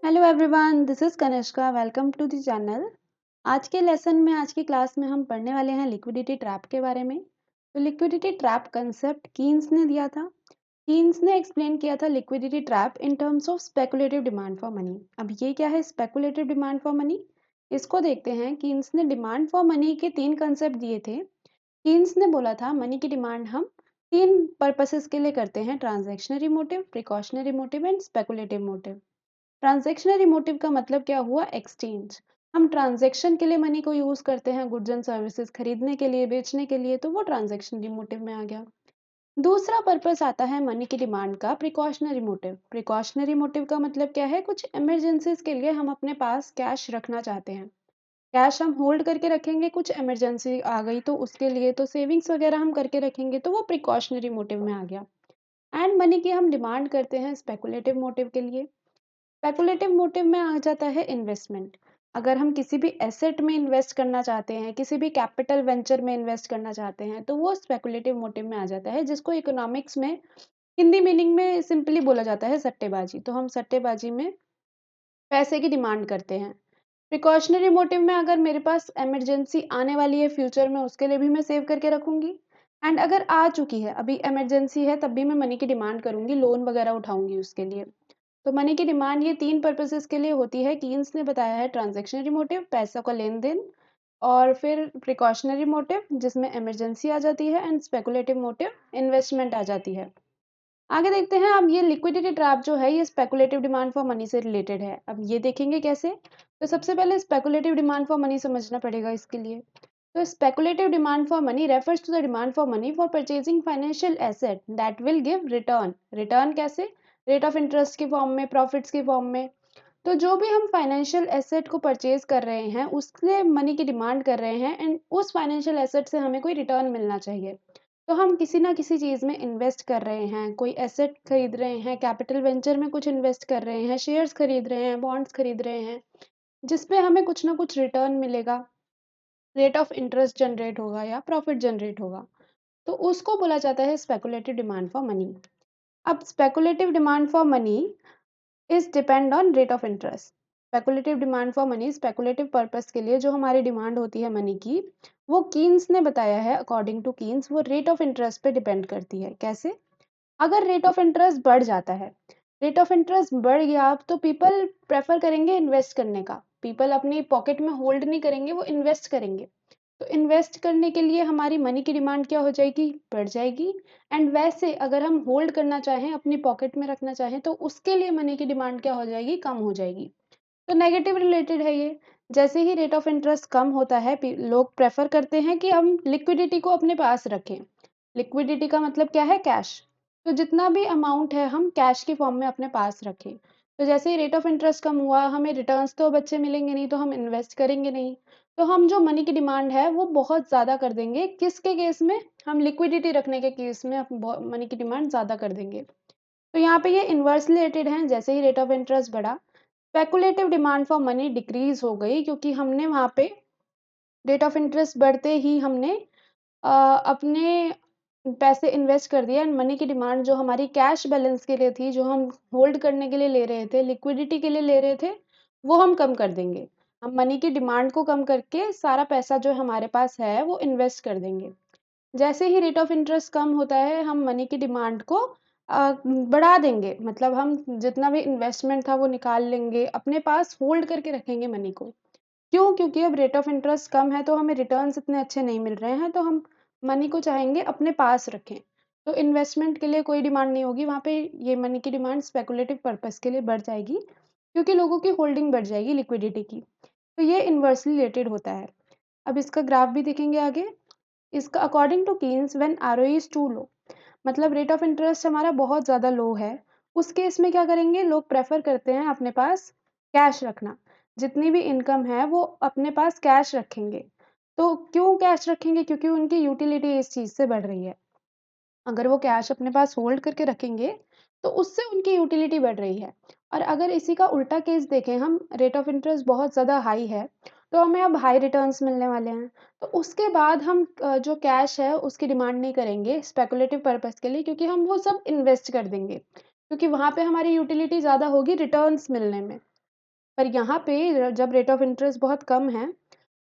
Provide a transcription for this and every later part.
Hello everyone, this is Kanishka. Welcome to the channel. आज के lesson में, आज की क्लास में हम पढ़ने वाले हैं लिक्विडिटी ट्रैप के बारे में। तो लिक्विडिटी ट्रैप कंसेप्ट कीन्स ने दिया था। कीन्स ने एक्सप्लेन किया था liquidity trap in terms of speculative demand for money. अब ये क्या है स्पेकुलेटिव डिमांड फॉर मनी? इसको देखते हैं। कीन्स ने डिमांड फॉर मनी के 3 कंसेप्ट दिए थे। कीन्स ने बोला था मनी की डिमांड हम 3 पर्पसेस के लिए करते हैं: transactionary motive, precautionary motive and speculative motive. Transactionary motive का मतलब क्या हुआ? एक्सचेंज। हम ट्रांजैक्शन के लिए मनी को यूज करते हैं, गुड्स एंड सर्विसेज खरीदने के लिए, बेचने के लिए, तो वो ट्रांजैक्शनरी मोटिव में आ गया। दूसरा पर्पस आता है मनी की डिमांड का प्रिकॉशनरी मोटिव। प्रिकॉशनरी मोटिव का मतलब क्या है? कुछ इमरजेंसीज के लिए हम अपने पास कैश रखना चाहते हैं। कैश हम होल्ड करके रखेंगे, कुछ इमरजेंसी आ गई तो उसके लिए, तो सेविंग्स वगैरह हम करके रखेंगे, तो वो प्रिकॉशनरी मोटिव में आ गया। एंड मनी की हम डिमांड करते हैं स्पेकुलेटिव मोटिव के लिए। स्पेकुलेटिव मोटिव में आ जाता है इन्वेस्टमेंट। अगर हम किसी भी एसेट में इन्वेस्ट करना चाहते हैं, किसी भी कैपिटल वेंचर में इन्वेस्ट करना चाहते हैं, तो वो स्पेकुलेटिव मोटिव में आ जाता है, जिसको इकोनॉमिक्स में हिंदी मीनिंग में सिंपली बोला जाता है सट्टेबाजी। तो हम सट्टेबाजी में पैसे की डिमांड करते हैं। प्रिकॉशनरी मोटिव में अगर मेरे पास इमरजेंसी आने वाली है फ्यूचर में, उसके लिए भी मैं सेव करके रखूंगी। एंड अगर आ चुकी है, अभी इमरजेंसी है, तब भी मैं मनी की डिमांड करूंगी, लोन वगैरह उठाऊंगी उसके लिए। तो मनी की डिमांड ये 3 पर्पसेस के लिए होती है। कीन्स ने बताया है ट्रांजैक्शनरी मोटिव, पैसों का लेन देन, और फिर प्रिकॉशनरी मोटिव जिसमें इमरजेंसी आ जाती है, एंड स्पेकुलेटिव मोटिव इन्वेस्टमेंट आ जाती है। आगे देखते हैं। अब ये लिक्विडिटी ट्रैप जो है ये स्पेकुलेटिव डिमांड फॉर मनी से रिलेटेड है। अब ये देखेंगे कैसे। तो सबसे पहले स्पेकुलेटिव डिमांड फॉर मनी समझना पड़ेगा इसके लिए। तो speculative demand for money refers to the demand for money for purchasing financial asset that will give return. Return कैसे? रेट ऑफ इंटरेस्ट की फॉर्म में, प्रॉफिट्स की फॉर्म में। तो जो भी हम फाइनेंशियल एसेट को परचेज कर रहे हैं उसके मनी की डिमांड कर रहे हैं, एंड उस फाइनेंशियल एसेट से हमें कोई रिटर्न मिलना चाहिए। तो हम किसी ना किसी चीज़ में इन्वेस्ट कर रहे हैं, कोई एसेट खरीद रहे हैं, कैपिटल वेंचर में कुछ इन्वेस्ट कर रहे हैं, शेयर्स खरीद रहे हैं, बॉन्ड्स खरीद रहे हैं, जिसपे हमें कुछ ना कुछ रिटर्न मिलेगा, रेट ऑफ इंटरेस्ट जनरेट होगा या प्रॉफिट जनरेट होगा। तो उसको बोला जाता है स्पेकुलेटिव डिमांड फॉर मनी। अब speculative demand for money is depend on rate of interest. Speculative demand for money, speculative purpose के लिए जो हमारी डिमांड होती है मनी की, वो कीन्स ने बताया है। अकॉर्डिंग टू कीन्स वो रेट ऑफ इंटरेस्ट पे डिपेंड करती है। कैसे? अगर रेट ऑफ इंटरेस्ट बढ़ जाता है, रेट ऑफ इंटरेस्ट बढ़ गया, तो पीपल प्रेफर करेंगे इन्वेस्ट करने का। पीपल अपनी पॉकेट में होल्ड नहीं करेंगे, वो इन्वेस्ट करेंगे। तो इन्वेस्ट करने के लिए हमारी मनी की डिमांड क्या हो जाएगी? बढ़ जाएगी। एंड वैसे अगर हम होल्ड करना चाहें, अपनी पॉकेट में रखना चाहें, तो उसके लिए मनी की डिमांड क्या हो जाएगी? कम हो जाएगी। तो नेगेटिव रिलेटेड है ये। जैसे ही रेट ऑफ इंटरेस्ट कम होता है, लोग प्रेफर करते हैं कि हम लिक्विडिटी को अपने पास रखें। लिक्विडिटी का मतलब क्या है? कैश। तो जितना भी अमाउंट है हम कैश की फॉर्म में अपने पास रखें। तो जैसे ही रेट ऑफ इंटरेस्ट कम हुआ, हमें रिटर्न्स तो अब अच्छे मिलेंगे नहीं, तो हम इन्वेस्ट करेंगे नहीं। तो हम जो मनी की डिमांड है वो बहुत ज़्यादा कर देंगे। किसके केस में? हम लिक्विडिटी रखने के केस में मनी की डिमांड ज़्यादा कर देंगे। तो यहाँ पे ये इन्वर्सली रिलेटेड हैं। जैसे ही रेट ऑफ इंटरेस्ट बढ़ा, speculative demand for money decrease हो गई, क्योंकि हमने वहाँ पे रेट ऑफ इंटरेस्ट बढ़ते ही हमने अपने पैसे इन्वेस्ट कर दिए, एंड मनी की डिमांड जो हमारी कैश बैलेंस के लिए थी, जो हम होल्ड करने के लिए ले रहे थे, लिक्विडिटी के लिए ले रहे थे, वो हम कम कर देंगे। हम मनी की डिमांड को कम करके सारा पैसा जो हमारे पास है वो इन्वेस्ट कर देंगे। जैसे ही रेट ऑफ इंटरेस्ट कम होता है, हम मनी की डिमांड को बढ़ा देंगे। मतलब हम जितना भी इन्वेस्टमेंट था वो निकाल लेंगे, अपने पास होल्ड करके रखेंगे मनी को। क्यों? क्योंकि अब रेट ऑफ इंटरेस्ट कम है, तो हमें रिटर्न्स इतने अच्छे नहीं मिल रहे हैं, तो हम मनी को चाहेंगे अपने पास रखें। तो इन्वेस्टमेंट के लिए कोई डिमांड नहीं होगी वहाँ पे। ये मनी की डिमांड स्पेकुलेटिव पर्पस के लिए बढ़ जाएगी, क्योंकि लोगों की होल्डिंग बढ़ जाएगी लिक्विडिटी की। तो ये इन्वर्सली रिलेटेड होता है। अब इसका ग्राफ भी देखेंगे आगे। इसका according to Keynes when ROE is too low, मतलब रेट ऑफ इंटरेस्ट हमारा बहुत ज़्यादा लो है, उस केस में क्या करेंगे? लोग प्रेफर करते हैं अपने पास कैश रखना। जितनी भी इनकम है वो अपने पास कैश रखेंगे। तो क्यों कैश रखेंगे? क्योंकि उनकी यूटिलिटी इस चीज़ से बढ़ रही है। अगर वो कैश अपने पास होल्ड करके रखेंगे, तो उससे उनकी यूटिलिटी बढ़ रही है। और अगर इसी का उल्टा केस देखें हम, रेट ऑफ इंटरेस्ट बहुत ज़्यादा हाई है, तो हमें अब हाई रिटर्न्स मिलने वाले हैं। तो उसके बाद हम जो कैश है उसकी डिमांड नहीं करेंगे स्पेकुलेटिव पर्पस के लिए, क्योंकि हम वो सब इन्वेस्ट कर देंगे, क्योंकि वहाँ पे हमारी यूटिलिटी ज़्यादा होगी रिटर्न्स मिलने में। पर यहाँ पे जब रेट ऑफ इंटरेस्ट बहुत कम है,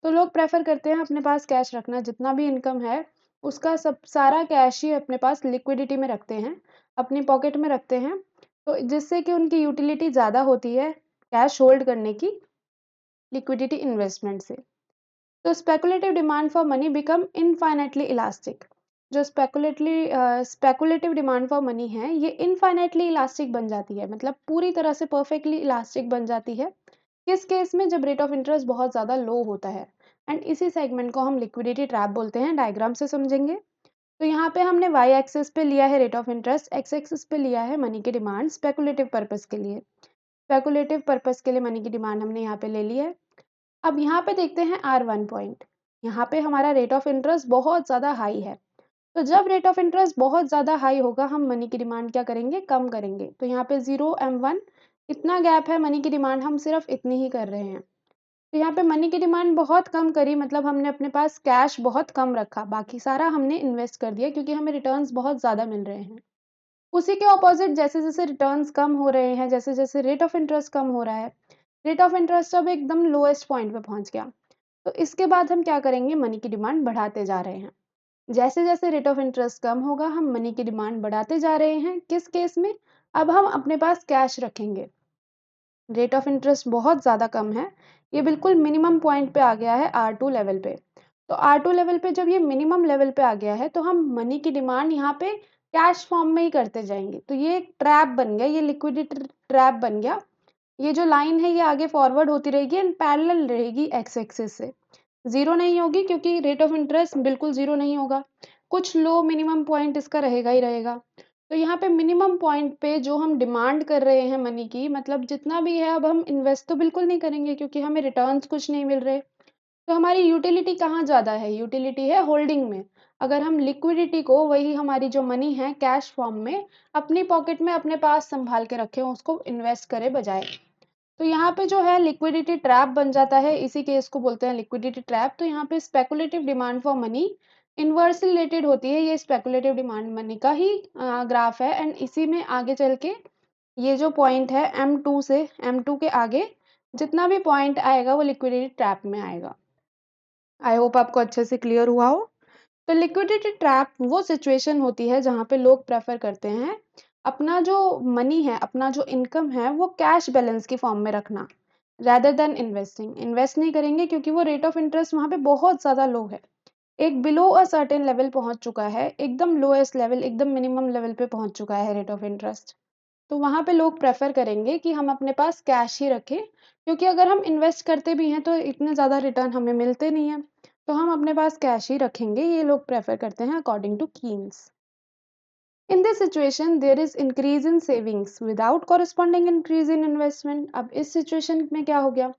तो लोग प्रेफ़र करते हैं अपने पास कैश रखना, जितना भी इनकम है, उसका सब सारा कैश ही अपने पास लिक्विडिटी में रखते हैं, अपनी पॉकेट में रखते हैं, तो जिससे कि उनकी यूटिलिटी ज़्यादा होती है कैश होल्ड करने की लिक्विडिटी इन्वेस्टमेंट से। तो speculative demand for money become infinitely elastic. जो स्पेकुलेटिव डिमांड फॉर मनी है, ये इनफाइनाइटली इलास्टिक बन जाती है, मतलब पूरी तरह से परफेक्टली इलास्टिक बन जाती है। किस केस में? जब रेट ऑफ इंटरेस्ट बहुत ज़्यादा लो होता है। एंड इसी सेगमेंट को हम लिक्विडिटी ट्रैप बोलते हैं। डायग्राम से समझेंगे तो यहाँ पे हमने वाई एक्सिस पे लिया है rate of interest, x axis पे लिया है मनी की डिमांड स्पेकुलेटिव पर्पस के लिए। स्पेकुलेटिव पर्पस के लिए मनी की डिमांड हमने यहाँ पे ले ली है। अब यहाँ पे देखते हैं R1 पॉइंट। यहाँ पे हमारा रेट ऑफ इंटरेस्ट बहुत ज़्यादा हाई है। तो जब रेट ऑफ इंटरेस्ट बहुत ज़्यादा हाई होगा, हम मनी की डिमांड क्या करेंगे? कम करेंगे। तो यहाँ पे 0 M1 इतना गैप है, मनी की डिमांड हम सिर्फ इतनी ही कर रहे हैं। तो यहाँ पे मनी की डिमांड बहुत कम करी, मतलब हमने अपने पास कैश बहुत कम रखा, बाकी सारा हमने इन्वेस्ट कर दिया क्योंकि हमें रिटर्न्स बहुत ज़्यादा मिल रहे हैं। उसी के ऑपोजिट जैसे-जैसे रिटर्न्स कम हो रहे हैं, जैसे-जैसे रेट ऑफ इंटरेस्ट कम हो रहा है, रेट ऑफ इंटरेस्ट अब एकदम लोएस्ट पॉइंट पे पहुँच गया। तो इसके बाद हम क्या करेंगे? मनी की डिमांड बढ़ाते जा रहे हैं। जैसे-जैसे रेट ऑफ इंटरेस्ट कम होगा, हम मनी की डिमांड बढ़ाते जा रहे हैं। किस केस में? अब हम अपने पास कैश रखेंगे। रेट ऑफ इंटरेस्ट बहुत ज़्यादा कम है। ये बिल्कुल मिनिमम पॉइंट पे आ गया है R2 लेवल पे। तो R2 लेवल पे जब ये मिनिमम लेवल पे आ गया है, तो हम मनी की डिमांड यहाँ पे कैश फॉर्म में ही करते जाएँगे। तो ये एक ट्रैप बन गया, ये लिक्विडिटी ट्रैप बन गया। ये जो लाइन है, ये आगे फॉरवर्ड होती रहेगी एंड पैरेलल रहेगी एक्स एक्सिस से। ज़ीरो नहीं होगी क्योंकि रेट ऑफ इंटरेस्ट बिल्कुल ज़ीरो नहीं होगा। कुछ लो मिनिमम पॉइंट इसका रहेगा ही रहेगा। तो यहाँ पे मिनिमम पॉइंट पे जो हम डिमांड कर रहे हैं मनी की, मतलब जितना भी है, अब हम इन्वेस्ट तो बिल्कुल नहीं करेंगे क्योंकि हमें रिटर्न्स कुछ नहीं मिल रहे। तो हमारी यूटिलिटी कहाँ ज़्यादा है? यूटिलिटी है होल्डिंग में। अगर हम लिक्विडिटी को, वही हमारी जो मनी है कैश फॉर्म में, अपनी पॉकेट में अपने पास सँभाल के रखें, उसको इन्वेस्ट करे बजाय। तो यहाँ पे जो है लिक्विडिटी ट्रैप बन जाता है, इसी केस को बोलते हैं लिक्विडिटी ट्रैप। तो यहाँ पे speculative demand for money inversely related होती है, ये स्पेकुलेटिव डिमांड मनी का ही ग्राफ है। एंड इसी में आगे चल के ये जो पॉइंट है M2 से, M2 के आगे जितना भी पॉइंट आएगा वो लिक्विडिटी ट्रैप में आएगा। आई होप आपको अच्छे से क्लियर हुआ हो। तो लिक्विडिटी ट्रैप वो सिचुएशन होती है जहाँ पे लोग प्रेफर करते हैं अपना जो मनी है, अपना जो इनकम है, वो कैश बैलेंस की फॉर्म में रखना, रेदर देन इन्वेस्टिंग। इन्वेस्ट नहीं करेंगे क्योंकि वो रेट ऑफ इंटरेस्ट वहाँ पे बहुत ज़्यादा लो है, एक बिलो अ सर्टेन लेवल पहुँच चुका है, एकदम लोएस्ट लेवल, एकदम मिनिमम लेवल पे पहुँच चुका है रेट ऑफ इंटरेस्ट। तो वहाँ पे लोग प्रेफर करेंगे कि हम अपने पास कैश ही रखें, क्योंकि अगर हम इन्वेस्ट करते भी हैं तो इतने ज़्यादा रिटर्न हमें मिलते नहीं हैं। तो हम अपने पास कैश ही रखेंगे, ये लोग प्रेफर करते हैं according to Keynes. In this situation, there is increase in savings without corresponding increase in investment। अब इस सिचुएशन में क्या हो गया?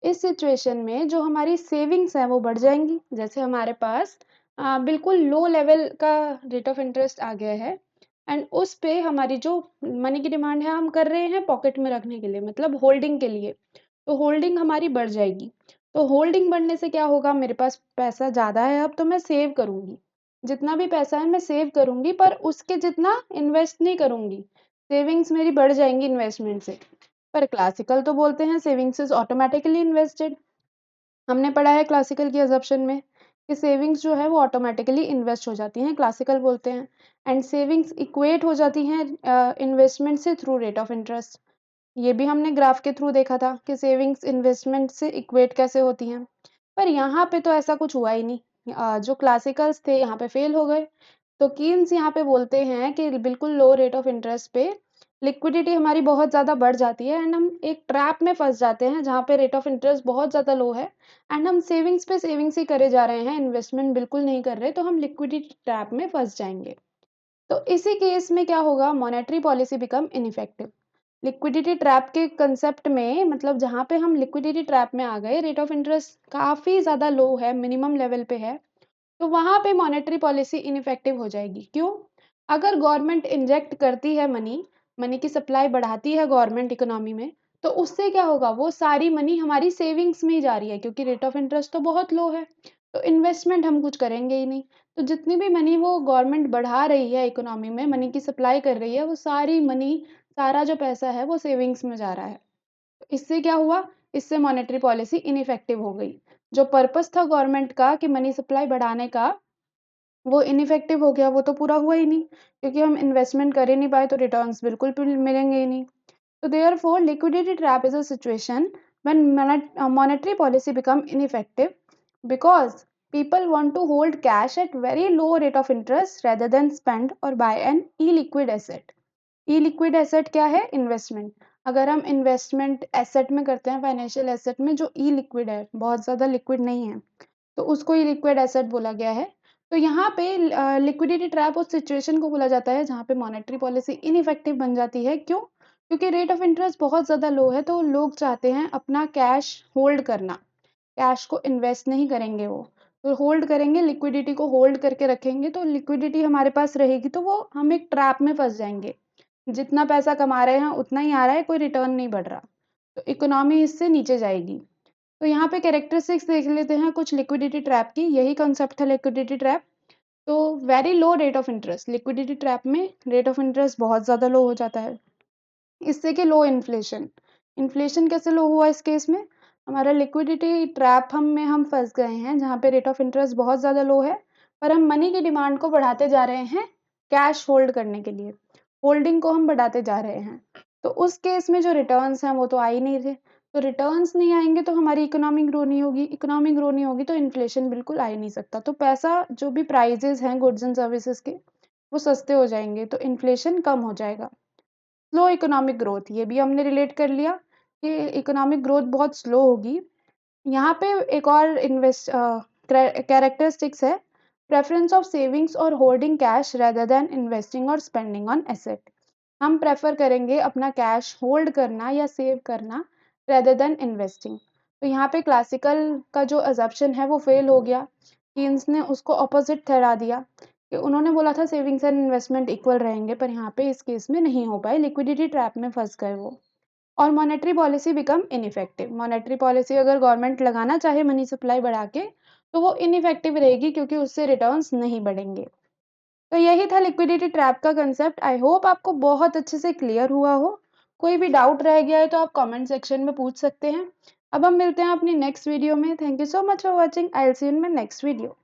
इस सिचुएशन में जो हमारी सेविंग्स हैं वो बढ़ जाएंगी। जैसे हमारे पास बिल्कुल लो लेवल का रेट ऑफ इंटरेस्ट आ गया है एंड उस पे हमारी जो मनी की डिमांड है हम कर रहे हैं पॉकेट में रखने के लिए, मतलब होल्डिंग के लिए। तो होल्डिंग हमारी बढ़ जाएगी। तो होल्डिंग बढ़ने से क्या होगा? मेरे पास पैसा ज़्यादा है अब, तो मैं सेव करूँगी। जितना भी पैसा है मैं सेव करूँगी, पर उसके जितना इन्वेस्ट नहीं करूँगी। सेविंग्स मेरी बढ़ जाएँगी इन्वेस्टमेंट से। पर क्लासिकल तो बोलते हैं सेविंग्स इज़ ऑटोमैटिकली इन्वेस्टेड। हमने पढ़ा है क्लासिकल की असम्पशन में कि सेविंग्स जो है वो ऑटोमैटिकली इन्वेस्ट हो जाती हैं, क्लासिकल बोलते हैं। एंड सेविंग्स इक्वेट हो जाती हैं इन्वेस्टमेंट से थ्रू रेट ऑफ इंटरेस्ट। ये भी हमने ग्राफ के थ्रू देखा था कि सेविंग्स इन्वेस्टमेंट से इक्वेट कैसे होती हैं। पर यहाँ पे तो ऐसा कुछ हुआ ही नहीं। जो क्लासिकल्स थे यहाँ पे फेल हो गए। तो कीन्स यहाँ पे बोलते हैं कि बिल्कुल लो रेट ऑफ इंटरेस्ट पे लिक्विडिटी हमारी बहुत ज़्यादा बढ़ जाती है एंड हम एक ट्रैप में फँस जाते हैं जहाँ पे रेट ऑफ इंटरेस्ट बहुत ज़्यादा लो है एंड हम सेविंग्स पे सेविंग्स ही करे जा रहे हैं, इन्वेस्टमेंट बिल्कुल नहीं कर रहे, तो हम लिक्विडिटी ट्रैप में फँस जाएँगे। तो इसी केस में क्या होगा? Monetary policy become ineffective. Liquidity trap के कंसेप्ट में, मतलब जहाँ पे हम लिक्विडिटी ट्रैप में आ गए, रेट ऑफ इंटरेस्ट काफ़ी ज़्यादा लो है, मिनिमम लेवल पे है, तो वहाँ पे मॉनेटरी पॉलिसी इनइफेक्टिव हो जाएगी। क्यों? अगर गवर्नमेंट इंजेक्ट करती है मनी, मनी की सप्लाई बढ़ाती है गवर्नमेंट इकोनॉमी में, तो उससे क्या होगा? वो सारी मनी हमारी सेविंग्स में ही जा रही है क्योंकि रेट ऑफ इंटरेस्ट तो बहुत लो है, तो इन्वेस्टमेंट हम कुछ करेंगे ही नहीं। तो जितनी भी मनी वो गवर्नमेंट बढ़ा रही है इकोनॉमी में, मनी की सप्लाई कर रही है, वो सारी मनी, सारा जो पैसा है वो सेविंग्स में जा रहा है। तो इससे क्या हुआ? इससे मॉनेटरी पॉलिसी इनइफेक्टिव हो गई। जो पर्पस था गवर्नमेंट का कि मनी सप्लाई बढ़ाने का, वो इनइफेक्टिव हो गया, वो तो पूरा हुआ ही नहीं, क्योंकि हम इन्वेस्टमेंट कर ही नहीं पाए तो रिटर्न्स बिल्कुल भी मिलेंगे ही नहीं। So therefore, liquidity trap is a situation when monetary policy become ineffective because people want to hold cash at very low rate of interest rather than spend or buy an illiquid asset. Illiquid asset क्या है? Investment. अगर हम investment asset में करते हैं, financial asset में जो ई liquid है, बहुत ज़्यादा लिक्विड नहीं है, तो उसको ही लिक्विड एसेट बोला गया है। तो यहाँ पे लिक्विडिटी ट्रैप उस सिचुएशन को बोला जाता है जहाँ पे मॉनेटरी पॉलिसी इनइफेक्टिव बन जाती है। क्यों? क्योंकि रेट ऑफ इंटरेस्ट बहुत ज़्यादा लो है, तो लोग चाहते हैं अपना कैश होल्ड करना, कैश को इन्वेस्ट नहीं करेंगे वो, तो होल्ड करेंगे, लिक्विडिटी को होल्ड करके रखेंगे, तो लिक्विडिटी हमारे पास रहेगी तो वो हम एक ट्रैप में फंस जाएंगे। जितना पैसा कमा रहे हैं उतना ही आ रहा है, कोई रिटर्न नहीं बढ़ रहा, तो इकोनॉमी इससे नीचे जाएगी। तो यहाँ पे कैरेक्टरिस्टिक्स देख लेते हैं कुछ लिक्विडिटी ट्रैप की। यही कंसेप्ट है लिक्विडिटी ट्रैप। तो very low rate of interest, liquidity trap में रेट ऑफ इंटरेस्ट बहुत ज़्यादा लो हो जाता है। इससे कि लो इन्फ्लेशन, इन्फ्लेशन कैसे लो हुआ इस केस में? हमारा लिक्विडिटी ट्रैप हम फंस गए हैं जहाँ पे रेट ऑफ इंटरेस्ट बहुत ज़्यादा लो है, पर हम मनी की डिमांड को बढ़ाते जा रहे हैं कैश होल्ड करने के लिए, होल्डिंग को हम बढ़ाते जा रहे हैं। तो उस केस में जो रिटर्न्स हैं वो तो आ ही नहीं रहे, तो रिटर्न्स नहीं आएंगे तो हमारी इकोनॉमी ग्रो नहीं होगी, इकोनॉमी ग्रो नहीं होगी तो इन्फ्लेशन बिल्कुल आ ही नहीं सकता। तो पैसा, जो भी प्राइजेस हैं गुड्स एंड सर्विसेज के, वो सस्ते हो जाएंगे, तो इन्फ्लेशन कम हो जाएगा। स्लो इकोनॉमिक ग्रोथ, ये भी हमने रिलेट कर लिया कि इकोनॉमिक ग्रोथ बहुत स्लो होगी। यहाँ पे एक और कैरेक्टरिस्टिक्स है, प्रेफरेंस ऑफ सेविंग्स और holding cash rather than investing और स्पेंडिंग ऑन एसेट। हम प्रेफर करेंगे अपना कैश होल्ड करना या सेव करना रेदर देन इन्वेस्टिंग। तो यहाँ पे क्लासिकल का जो अजम्पशन है वो फेल हो गया, कीन्स ने उसको ऑपोजिट ठहरा दिया कि उन्होंने बोला था सेविंग्स एंड इन्वेस्टमेंट इक्वल रहेंगे, पर यहाँ पे इस केस में नहीं हो पाए, लिक्विडिटी ट्रैप में फंस गए वो। और monetary policy become ineffective, monetary policy अगर गवर्नमेंट लगाना चाहे मनी सप्लाई बढ़ा के, तो वो इनइफेक्टिव रहेगी क्योंकि उससे रिटर्न्स नहीं बढ़ेंगे। तो यही था लिक्विडिटी ट्रैप का कंसेप्ट। आई होप आपको बहुत अच्छे से क्लियर हुआ हो। कोई भी डाउट रह गया है तो आप कमेंट सेक्शन में पूछ सकते हैं। अब हम मिलते हैं अपनी नेक्स्ट वीडियो में। Thank you so much for watching. I will see you in my next video.